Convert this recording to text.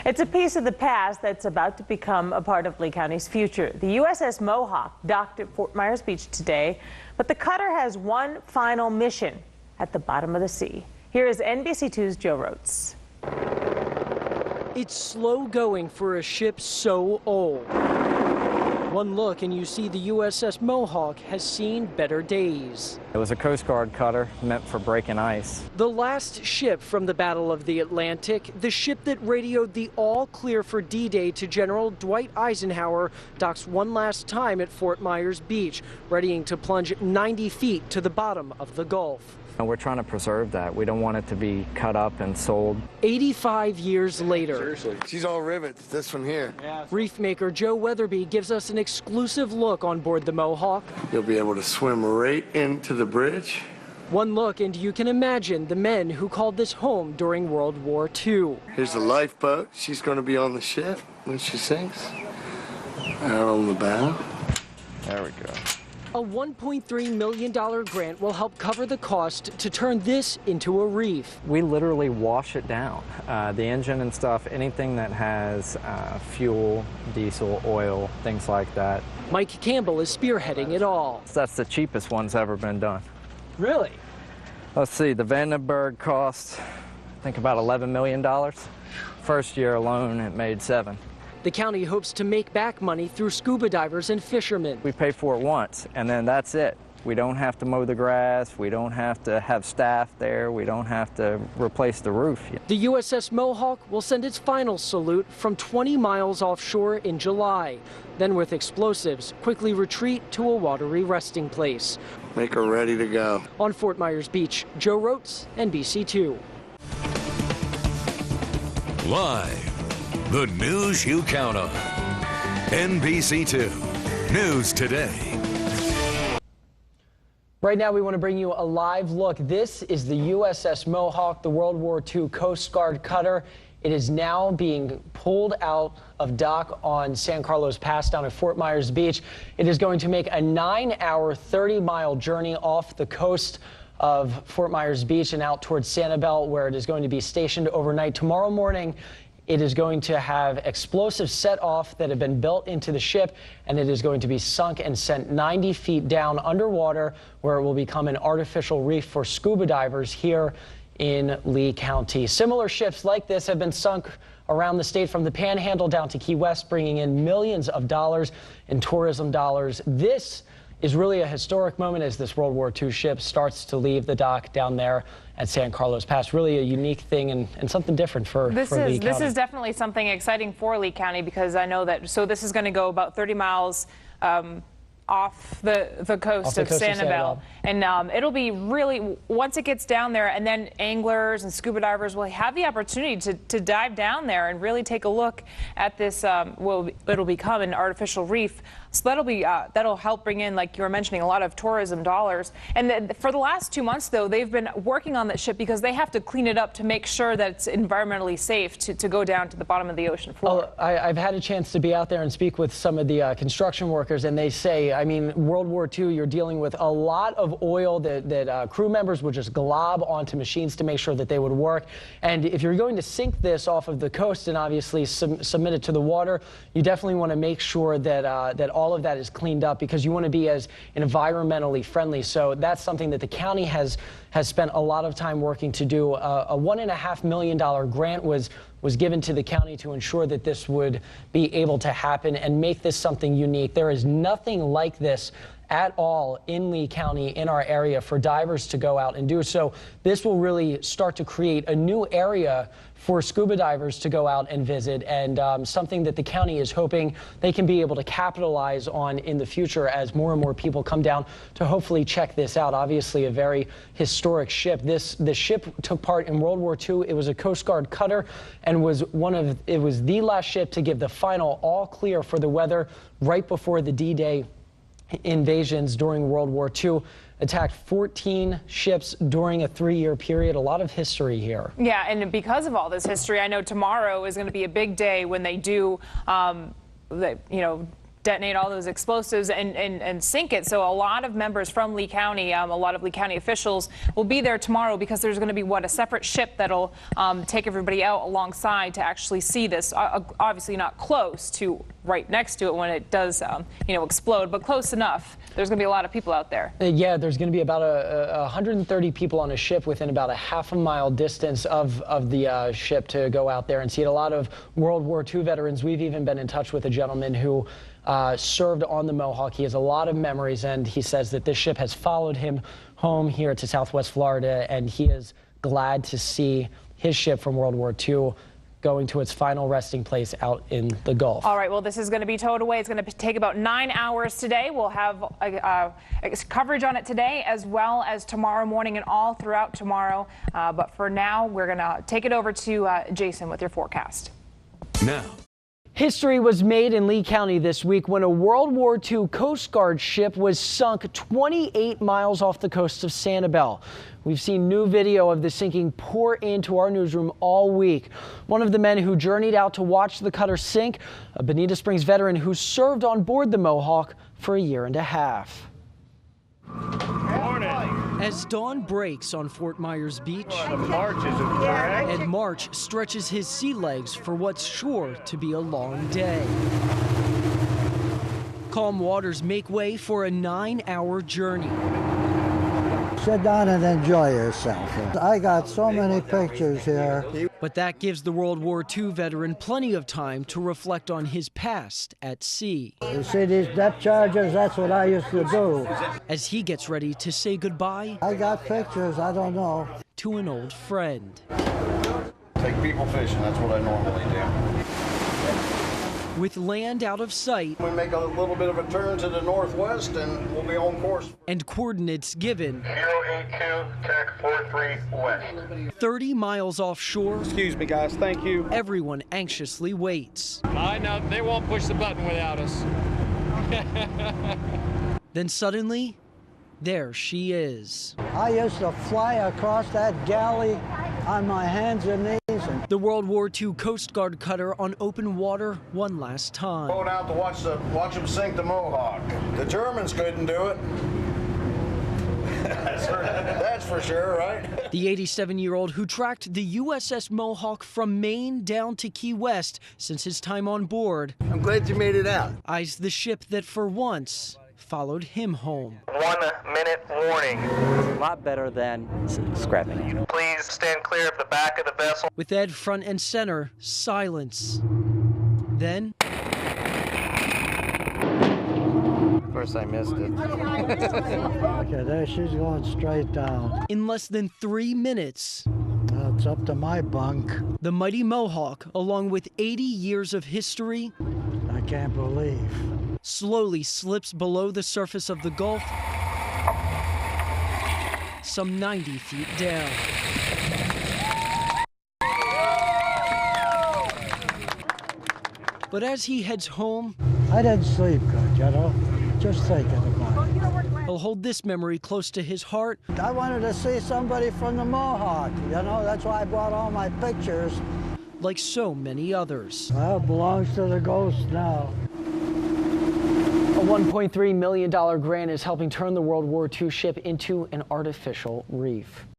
It's a piece of the past that's about to become a part of Lee County's future. The USS Mohawk docked at Fort Myers Beach today, but the cutter has one final mission at the bottom of the sea. Here is NBC2's Joe Roetz. It's slow going for a ship so old. One look and you see the USS Mohawk has seen better days. It was a Coast Guard cutter meant for breaking ice. The last ship from the Battle of the Atlantic, the ship that radioed the all clear for D-Day to General Dwight Eisenhower, docks one last time at Fort Myers Beach, readying to plunge 90 feet to the bottom of the Gulf. And we're trying to preserve that. We don't want it to be cut up and sold. 85 years later. Seriously. She's all rivets, this one here. Yeah. Reef maker Joe Weatherby gives us an exclusive look on board the Mohawk. You'll be able to swim right into the bridge. One look and you can imagine the men who called this home during World War II. Here's the lifeboat. She's going to be on the ship when she sinks. Out on the bow. There we go. A $1.3 million grant will help cover the cost to turn this into a reef. We literally wash it down. The engine and stuff, anything that has fuel, diesel, oil, things like that. Mike Campbell is spearheading it all. That's the cheapest one's ever been done. Really? Let's see, the Vandenberg cost, I think about $11 million. First year alone, it made $7 million. The county hopes to make back money through scuba divers and fishermen. We pay for it once, and then that's it. We don't have to mow the grass. We don't have to have staff there. We don't have to replace the roof. The USS Mohawk will send its final salute from 20 miles offshore in July. Then with explosives, quickly retreat to a watery resting place. Make her ready to go. On Fort Myers Beach, Joe Roetz, NBC2. Live. The news you count on. NBC2 News Today. Right now we want to bring you a live look. This is the USS Mohawk, the World War II Coast Guard cutter. It is now being pulled out of dock on San Carlos Pass down at Fort Myers Beach. It is going to make a 9-hour, 30-mile journey off the coast of Fort Myers Beach and out towards Sanibel, where it is going to be stationed overnight. Tomorrow morning, it is going to have explosives set off that have been built into the ship, and it is going to be sunk and sent 90 feet down underwater, where it will become an artificial reef for scuba divers here in Lee County. Similar ships like this have been sunk around the state from the Panhandle down to Key West, bringing in millions of dollars in tourism dollars. This is really a historic moment as this World War II ship starts to leave the dock down there at San Carlos Pass. Really a unique thing and something different for Lee County. This is definitely something exciting for Lee County, because I know that, so this is going to go about 30 miles off the coast of Sanibel. And it'll be really, once it gets down there, and then anglers and scuba divers will have the opportunity to dive down there and really take a look at this, it'll become an artificial reef. So that'll help bring in, like you were mentioning, a lot of tourism dollars. And for the last 2 months, though, they've been working on that ship because they have to clean it up to make sure that it's environmentally safe to go down to the bottom of the ocean floor. Oh, I've had a chance to be out there and speak with some of the construction workers, and they say, I mean, World War II, you're dealing with a lot of oil that crew members would just glob onto machines to make sure that they would work. And if you're going to sink this off of the coast and obviously submit it to the water, you definitely want to make sure that all of that is cleaned up, because you want to be as environmentally friendly. So that's something that the county has spent a lot of time working to do. A $1.5 million grant was given to the county to ensure that this would be able to happen and make this something unique. There is nothing like this at all in Lee County, in our area, for divers to go out and do. So this will really start to create a new area for scuba divers to go out and visit, and something that the county is hoping they can be able to capitalize on in the future as more and more people come down to hopefully check this out. Obviously a very historic ship. The ship took part in World War II. It was a Coast Guard cutter and was the last ship to give the final all clear for the weather right before the D-Day invasions during World War II. Attacked 14 ships during a 3-year period. A lot of history here. Yeah, and because of all this history, I know tomorrow is going to be a big day when they do, detonate all those explosives and sink it. So a lot of members from Lee County, a lot of Lee County officials will be there tomorrow because there's going to be a separate ship that'll take everybody out alongside to actually see this. Obviously not close to right next to it when it does, explode, but close enough. There's going to be a lot of people out there. Yeah, there's going to be about 130 people on a ship within about a half-a-mile distance of the ship to go out there and see it. A lot of World War II veterans. We've even been in touch with a gentleman who served on the Mohawk. He has a lot of memories, and he says that this ship has followed him home here to Southwest Florida, and he is glad to see his ship from World War II going to its final resting place out in the Gulf. All right, well, this is going to be towed away. It's going to take about 9 hours today. We'll have coverage on it today as well as tomorrow morning and all throughout tomorrow. But for now, we're going to take it over to Jason with your forecast. Now. History was made in Lee County this week when a World War II Coast Guard ship was sunk 28 miles off the coast of Sanibel. We've seen new video of the sinking pour into our newsroom all week. One of the men who journeyed out to watch the cutter sink, a Bonita Springs veteran who served on board the Mohawk for a year and a half. As dawn breaks on Fort Myers Beach, and March stretches his sea legs for what's sure to be a long day. Calm waters make way for a 9-hour journey. Sit down and enjoy yourself. I got so many pictures here. But that gives the World War II veteran plenty of time to reflect on his past at sea. You see these depth charges? That's what I used to do. As he gets ready to say goodbye, I got pictures, I don't know. To an old friend. Take people fishing, that's what I normally do. With land out of sight, We make a little bit of a turn to the northwest and we'll be on course. And coordinates given, 082, TAC 43 west. 30 miles offshore. Excuse me, guys, thank you. Everyone anxiously waits. I know, they won't push the button without us. Then suddenly, there she is. I used to fly across that galley on my hands and knees. The World War II Coast Guard cutter on open water one last time. Going out to watch them sink the Mohawk. The Germans couldn't do it. That's for sure, right? The 87-year-old who tracked the USS Mohawk from Maine down to Key West since his time on board. I'm glad you made it out. Eyes the ship that for once followed him home. 1 minute warning. A lot better than scrapping. Please stand clear of the back of the vessel. With Ed front and center, silence. Then, Of course, I missed it. Okay, there she's going straight down. in less than 3 minutes, Now it's up to my bunk. the mighty Mohawk, along with 80 years of history, I can't believe. slowly slips below the surface of the Gulf, some 90 feet down. But as he heads home, I didn't sleep good, you know, just thinking about it. he'll hold this memory close to his heart. I wanted to see somebody from the Mohawk, you know, that's why I brought all my pictures. Like so many others. Well, it belongs to the ghost now. A $1.3 million grant is helping turn the World War II ship into an artificial reef.